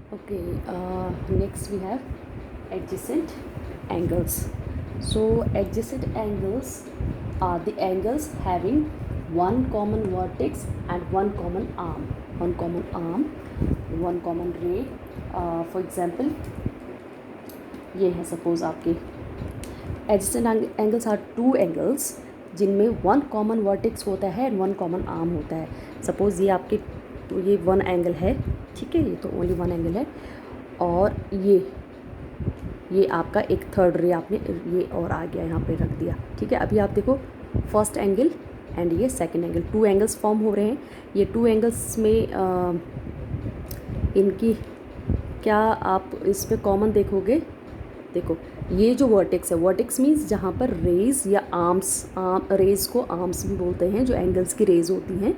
Okay, next we have adjacent angles. So adjacent angles are the angles having one common vertex and one common arm, one common ray. For example, ये है suppose आपके adjacent angles are two angles जिनमें one common vertex होता है and one common arm होता है. Suppose ये आपके ये वन एंगल है, ठीक है, ये तो ओनली वन एंगल है. और ये आपका एक थर्ड रे आपने ये और आ गया यहाँ पे रख दिया, ठीक है. अभी आप देखो फर्स्ट एंगल एंड ये second angle, two angles form हो रहे हैं. ये टू एंगल्स में इनकी क्या आप इस पे कॉमन देखोगे. देखो ये जो वर्टेक्स है, वर्टेक्स मीन्स जहाँ पर रेज या आर्म्स, रेज को आर्म्स भी बोलते हैं. जो एंगल्स की रेज होती हैं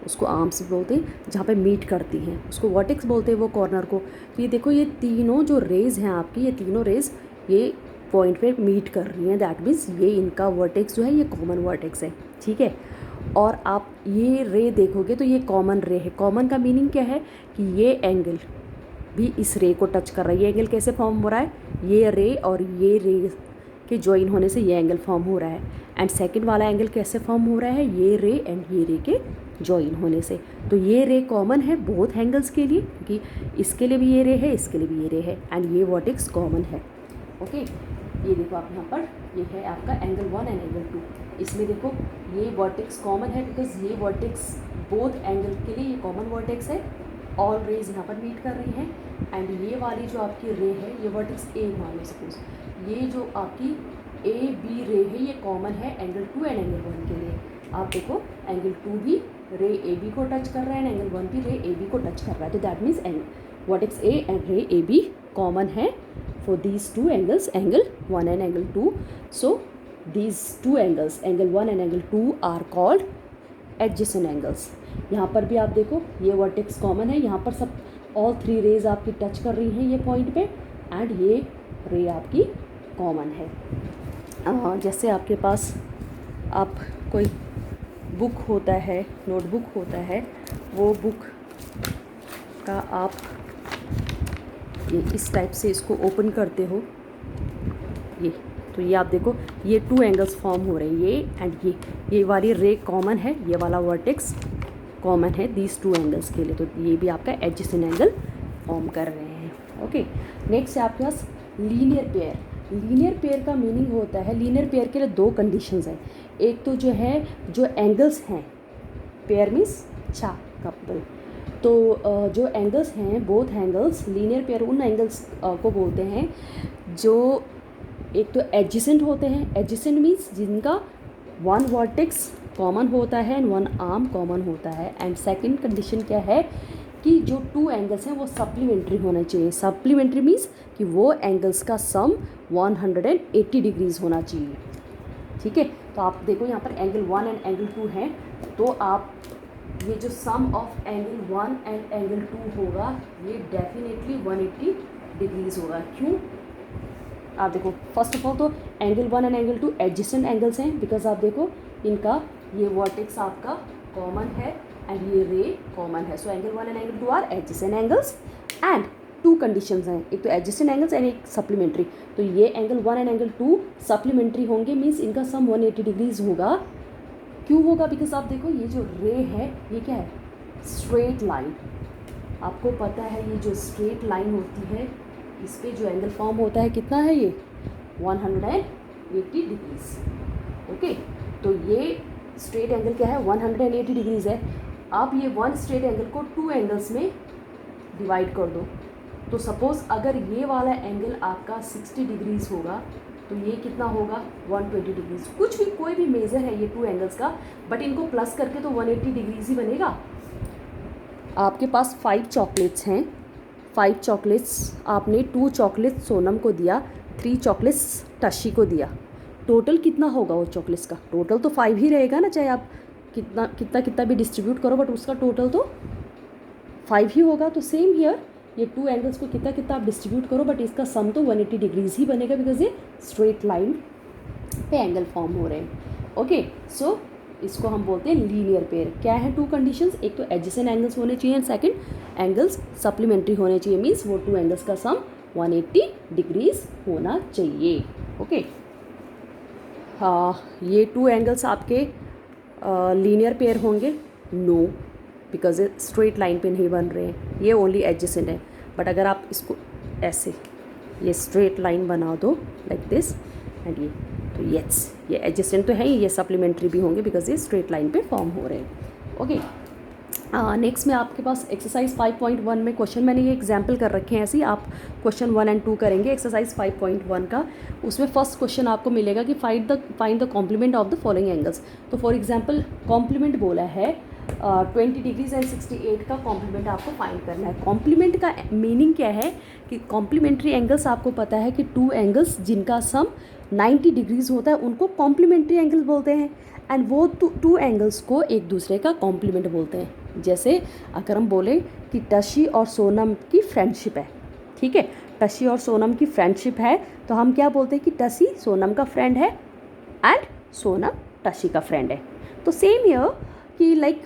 उसको आर्म्स भी बोलते हैं. जहाँ पे मीट करती हैं उसको वर्टेक्स बोलते हैं, वो कॉर्नर को. तो ये देखो ये तीनों जो रेज हैं आपकी, ये तीनों रेज ये पॉइंट पे मीट कर रही हैं. दैट मीन्स ये इनका वर्टेक्स जो है ये कॉमन वर्टेक्स है, ठीक है. और आप ये रे देखोगे तो ये कॉमन रे है. कॉमन का मीनिंग क्या है कि ये एंगल भी इस रे को टच कर रहा है. ये एंगल कैसे फॉर्म हो रहा है, ये रे और ये रे के ज्वाइन होने से ये एंगल फॉर्म हो रहा है. एंड सेकंड वाला एंगल कैसे फॉर्म हो रहा है, ये रे एंड ये रे के ज्वाइन होने से. तो ये रे कॉमन है बोथ एंगल्स के लिए, क्योंकि इसके लिए भी ये रे है, इसके लिए भी ये रे है, एंड ये वर्टेक्स कॉमन है. ओके, ये देखो आप यहाँ पर ये है आपका angle one and angle two. इसमें देखो ये वर्टेक्स कॉमन है बिकॉज ये वर्टेक्स बोथ एंगल के लिए ये कॉमन वर्टेक्स है. ऑल रेज यहाँ पर मीट कर रही हैं. एंड ये वाली जो आपकी रे है ये वर्टेक्स ए मान लो सपोज, ये जो आपकी ए बी रे है ये कॉमन है angle two and angle one के लिए. आप देखो एंगल टू भी रे ए बी को टच कर रहा है एंड एंगल वन भी रे ए बी को टच कर रहा है. तो that means vertex A and रे ए बी कॉमन है for these two angles, angle 1 and angle 2. So these two angles, angle 1 and angle 2 are called adjacent angles. यहाँ पर भी आप देखो ये वर्टेक्स कॉमन है, यहाँ पर सब ऑल थ्री रेज आपकी टच कर रही हैं ये पॉइंट पे, एंड ये रे आपकी कॉमन है. जैसे आपके पास आप कोई बुक होता है, नोटबुक होता है, वो बुक का आप ये इस टाइप से इसको ओपन करते हो, ये तो ये आप देखो ये टू एंगल्स फॉर्म हो रहे हैं, ये एंड ये वाली रे कॉमन है, ये वाला वर्टेक्स कॉमन है दीज टू एंगल्स के लिए. तो ये भी आपका एडजेसेंट एंगल फॉर्म कर रहे हैं. ओके, नेक्स्ट है आपके पास लीनियर पेयर. लीनियर पेयर का मीनिंग होता है, लीनियर पेयर के लिए दो कंडीशंस हैं. एक तो जो है जो एंगल्स हैं, पेयर मीन्स अच्छा कपल. तो जो एंगल्स हैं बोथ एंगल्स, लीनियर पेयर उन एंगल्स को बोलते हैं जो एक तो एडजेसेंट होते हैं. एडजेसेंट मीन्स जिनका वन वर्टेक्स कॉमन होता है एंड वन आर्म कॉमन होता है. एंड सेकंड कंडीशन क्या है कि जो टू एंगल्स हैं वो सप्लीमेंट्री होना चाहिए. सप्लीमेंट्री मीन्स कि वो एंगल्स का सम 180 डिग्रीज होना चाहिए, ठीक है. तो आप देखो यहाँ पर angle one and angle two है, तो आप ये जो sum of angle one and angle two होगा ये डेफिनेटली 180 डिग्रीज होगा. क्यों, आप देखो फर्स्ट ऑफ ऑल तो angle one and angle two adjacent angles हैं बिकॉज आप देखो इनका ये वर्टेक्स आपका कॉमन है एंड ये रे कॉमन है. So angle one and angle two are adjacent angles and two conditions हैं, एक तो एडजेसेंट एंगल्स एंड एक सप्लीमेंट्री. तो ये angle one and angle two supplementary होंगे मीन्स इनका सम 180 डिग्रीज होगा. क्यों होगा, बिकॉज आप देखो ये जो रे है ये क्या है, स्ट्रेट लाइन. आपको पता है ये जो स्ट्रेट लाइन होती है इस पे जो एंगल फॉर्म होता है कितना है, ये 180 डिग्रीज. ओके, तो ये स्ट्रेट एंगल क्या है, 180 डिग्रीज है. आप ये वन स्ट्रेट एंगल को टू एंगल्स में डिवाइड कर दो. तो सपोज़ अगर ये वाला एंगल आपका 60 डिग्रीज होगा तो ये कितना होगा 120 डिग्रीज. कुछ भी कोई भी मेजर है ये टू एंगल्स का, बट इनको प्लस करके तो 180 डिग्रीज ही बनेगा. आपके पास 5 चॉकलेट्स हैं, 5 चॉकलेट्स आपने 2 चॉकलेट्स सोनम को दिया, 3 चॉकलेट्स टशी को दिया. टोटल कितना होगा वो चॉकलेट्स का, टोटल तो 5 ही रहेगा ना, चाहे आप कितना कितना कितना भी डिस्ट्रीब्यूट करो बट उसका टोटल तो 5 ही होगा. तो सेम हियर ये टू एंगल्स को कितना कितना आप डिस्ट्रीब्यूट करो बट इसका सम तो 180 डिग्रीज ही बनेगा बिकॉज ये स्ट्रेट लाइन पे एंगल फॉर्म हो रहे हैं. ओके, सो इसको हम बोलते हैं लीनियर पेयर। क्या है टू कंडीशंस, एक तो एडजेसेंट एंगल्स होने चाहिए एंड सेकंड एंगल्स सप्लीमेंट्री होने चाहिए, मीन्स वो टू एंगल्स का सम 180 डिग्रीज होना चाहिए। ओके, हाँ, ये टू एंगल्स आपके लीनियर पेयर होंगे? नो, बिकॉज स्ट्रेट लाइन पे नहीं बन रहे हैं, ये ओनली एडजेसेंट है। बट अगर आप इसको ऐसे ये स्ट्रेट लाइन बना दो लाइक दिस एंड ये, तो यस ये एडजेसेंट तो है ही, ये सप्लीमेंट्री भी होंगे बिकॉज ये स्ट्रेट लाइन पे फॉर्म हो रहे हैं। ओके, नेक्स्ट में आपके पास एक्सरसाइज 5.1 में क्वेश्चन मैंने ये एग्जाम्पल कर रखे हैं ऐसे ही, आप क्वेश्चन 1 एंड 2 करेंगे एक्सरसाइज 5.1 का। उसमें फर्स्ट क्वेश्चन आपको मिलेगा कि find the complement of the following angles. तो फॉर एग्जांपल कॉम्प्लीमेंट बोला है 20 डिग्रीज एंड 68 का कॉम्प्लीमेंट आपको फाइंड करना है। कॉम्प्लीमेंट का मीनिंग क्या है कि कॉम्प्लीमेंट्री एंगल्स आपको पता है कि टू एंगल्स जिनका सम 90 डिग्रीज होता है उनको कॉम्प्लीमेंट्री एंगल बोलते हैं, एंड वो टू एंगल्स को एक दूसरे का कॉम्प्लीमेंट बोलते हैं। जैसे अगर हम बोलें कि टशी और सोनम की फ्रेंडशिप है, ठीक है, टशी और सोनम की फ्रेंडशिप है, तो हम क्या बोलते हैं कि टशी सोनम का फ्रेंड है एंड सोनम टशी का फ्रेंड है। तो सेम ईयर कि like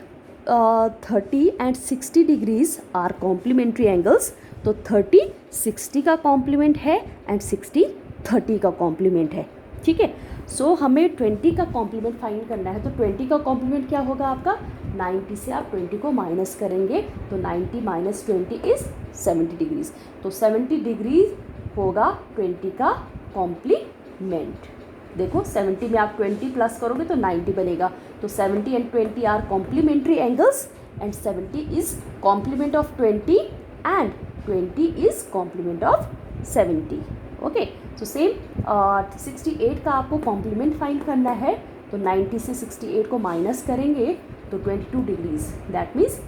30 and 60 degrees are complementary angles, तो 30 60 का कॉम्प्लीमेंट है एंड 60 30 का कॉम्प्लीमेंट है, ठीक है। सो हमें 20 का कॉम्प्लीमेंट फाइंड करना है, तो 20 का कॉम्प्लीमेंट क्या होगा आपका, 90 से आप 20 को माइनस करेंगे तो 90 माइनस 20 इज़ 70 डिग्रीज, तो 70 डिग्रीज होगा 20 का कॉम्प्लीमेंट। देखो 70 में आप 20 प्लस करोगे तो 90 बनेगा, तो 70 and 20 are complementary angles and 70 is complement of 20 and 20 is complement of 70। Okay, तो सेम 68 का आपको कॉम्प्लीमेंट फाइंड करना है, तो 90 से 68 को माइनस करेंगे तो 22 degrees, that means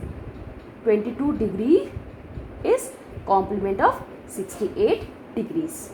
22 degree is complement of 68 degrees.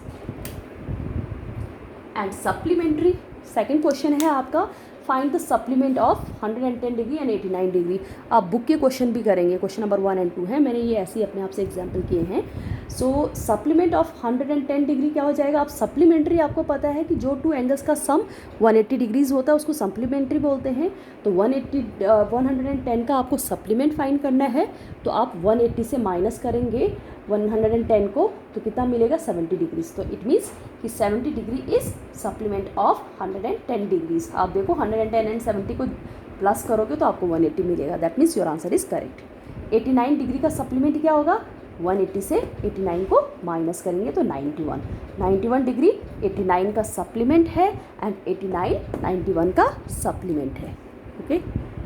And supplementary second question है आपका, find the supplement of 110 degree and 89 degree. आप बुक के क्वेश्चन भी करेंगे, क्वेश्चन नंबर 1 एंड 2 है, मैंने ये ऐसे ही अपने आप से एग्जाम्पल किए हैं। सो सप्लीमेंट ऑफ 110 डिग्री क्या हो जाएगा, आप सप्लीमेंट्री आपको पता है कि जो टू एंगल्स का सम 180 डिग्रीज होता है उसको सप्लीमेंट्री बोलते हैं, तो 110 का आपको सप्लीमेंट फाइंड करना है, तो आप 180 से माइनस करेंगे 110 को, तो कितना मिलेगा 70 डिग्रीज, तो इट मीन्स कि 70 degree is supplement of 110 degrees. आप देखो 110 एंड 70 को प्लस करोगे तो आपको 180 मिलेगा, that means your answer is correct. 89 degree का सप्लीमेंट क्या होगा, 180 से 89 को माइनस करेंगे तो 91 डिग्री 89 का सप्लीमेंट है एंड 89 91 का सप्लीमेंट है। ओके।